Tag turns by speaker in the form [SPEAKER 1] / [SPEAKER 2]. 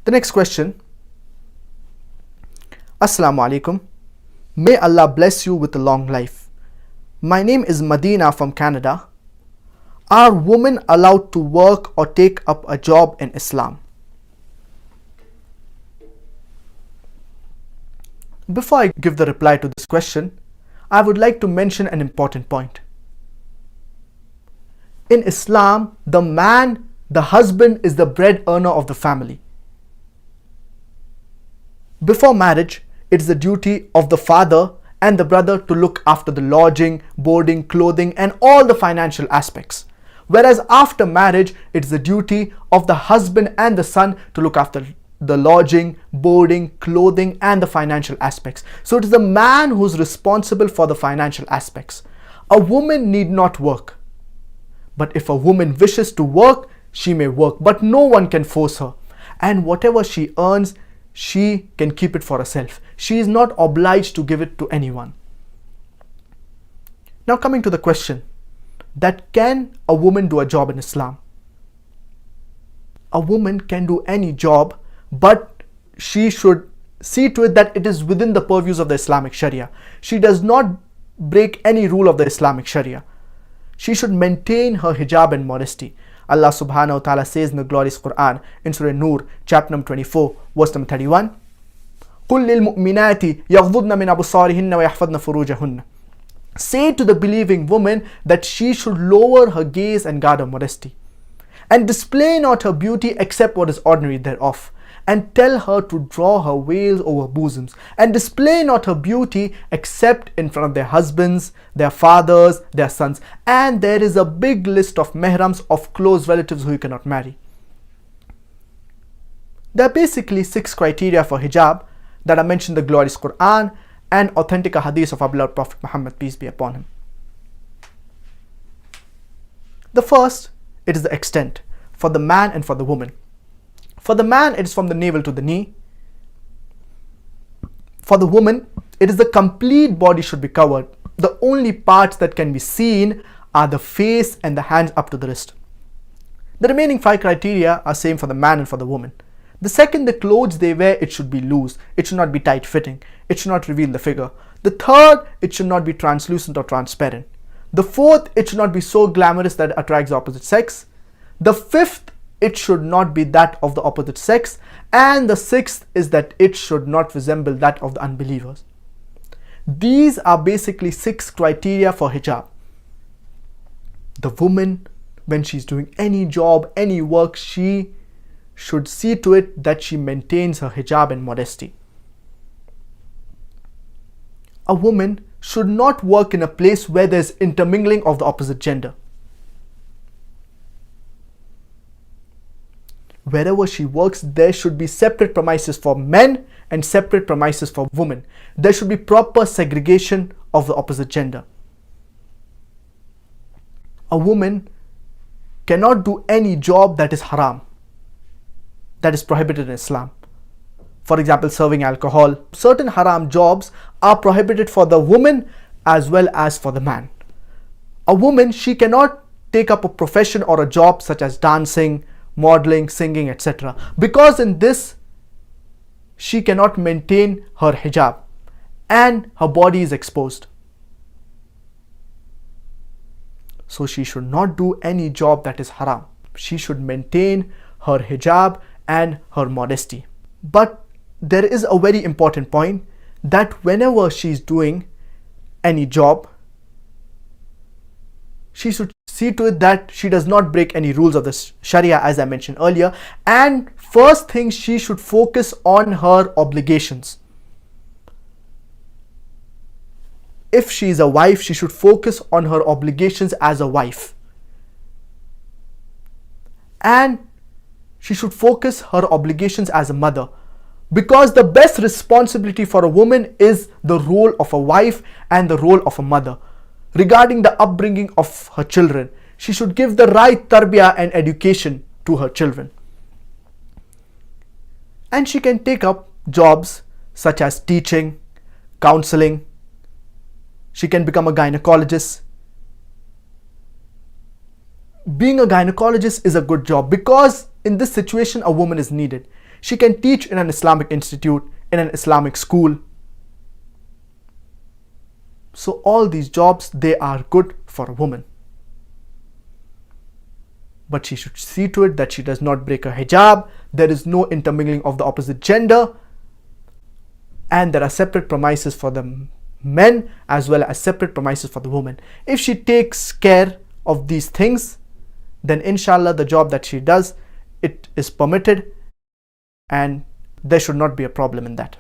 [SPEAKER 1] The next question. Assalamu alaikum. May Allah bless you with a long life. My name is Medina from Canada. Are women allowed to work or take up a job in Islam? Before I give the reply to this question, I would like to mention an important point. In Islam, the husband is the bread earner of the family. Before marriage, it is the duty of the father and the brother to look after the lodging, boarding, clothing, and all the financial aspects. Whereas after marriage, it is the duty of the husband and the son to look after the lodging, boarding, clothing, and the financial aspects. So it is the man who is responsible for the financial aspects. A woman need not work. But if a woman wishes to work, she may work, but no one can force her. And whatever she earns, she can keep it for herself. She is not obliged to give it to anyone. Now coming to the question, that can a woman do a job in Islam? A woman can do any job, but she should see to it that it is within the purviews of the Islamic Sharia. She does not break any rule of the Islamic Sharia. She should maintain her hijab and modesty. Allah subhanahu wa ta'ala says in the glorious Quran in Surah Nur, chapter number 24, verse number 31, قُلْ لِلْمُؤْمِنَاتِ يَغْضُضْنَ مِنْ أَبْصَارِهِنَّ وَيَحْفَظْنَ فُرُوجَهُنَّ. Say to the believing woman that she should lower her gaze and guard her modesty, and display not her beauty except what is ordinary thereof, and tell her to draw her veils over bosoms, and display not her beauty except in front of their husbands, their fathers, their sons. And there is a big list of mehrams, of close relatives who you cannot marry. There are basically 6 criteria for hijab that are mentioned in the glorious Quran and authentic hadith of our beloved Prophet Muhammad, peace be upon him. The first, it is the extent for the man and for the woman. For the man, it is from the navel to the knee. For the woman, it is the complete body should be covered. The only parts that can be seen are the face and the hands up to the wrist. The remaining 5 criteria are same for the man and for the woman. The second, the clothes they wear, it should be loose. It should not be tight fitting. It should not reveal the figure. The third, it should not be translucent or transparent. The fourth, it should not be so glamorous that it attracts the opposite sex. The fifth, it should not be that of the opposite sex. And the sixth is that it should not resemble that of the unbelievers. These are basically 6 criteria for hijab. The woman, when she's doing any job, any work, she should see to it that she maintains her hijab and modesty. A woman should not work in a place where there is intermingling of the opposite gender. Wherever she works, there should be separate premises for men and separate premises for women. There should be proper segregation of the opposite gender. A woman cannot do any job that is haram, that is prohibited in Islam. For example, serving alcohol. Certain haram jobs are prohibited for the woman as well as for the man. A woman, she cannot take up a profession or a job such as dancing, modeling, singing, etc. because in this she cannot maintain her hijab and her body is exposed. So she should not do any job that is haram. She should maintain her hijab and her modesty. But there is a very important point, that whenever she is doing any job, she should see to it that she does not break any rules of the Sharia, as I mentioned earlier. And first thing, she should focus on her obligations. If she is a wife, she should focus on her obligations as a wife. And she should focus her obligations as a mother. Because the best responsibility for a woman is the role of a wife and the role of a mother. Regarding the upbringing of her children, she should give the right tarbiyah and education to her children. And she can take up jobs such as teaching, counseling. She can become a gynecologist. Being a gynecologist is a good job because in this situation a woman is needed. She can teach in an Islamic institute, in an Islamic school. So all these jobs, they are good for a woman. But she should see to it that she does not break her hijab. There is no intermingling of the opposite gender. And there are separate premises for the men as well as separate premises for the woman. If she takes care of these things, then inshallah the job that she does, it is permitted and there should not be a problem in that.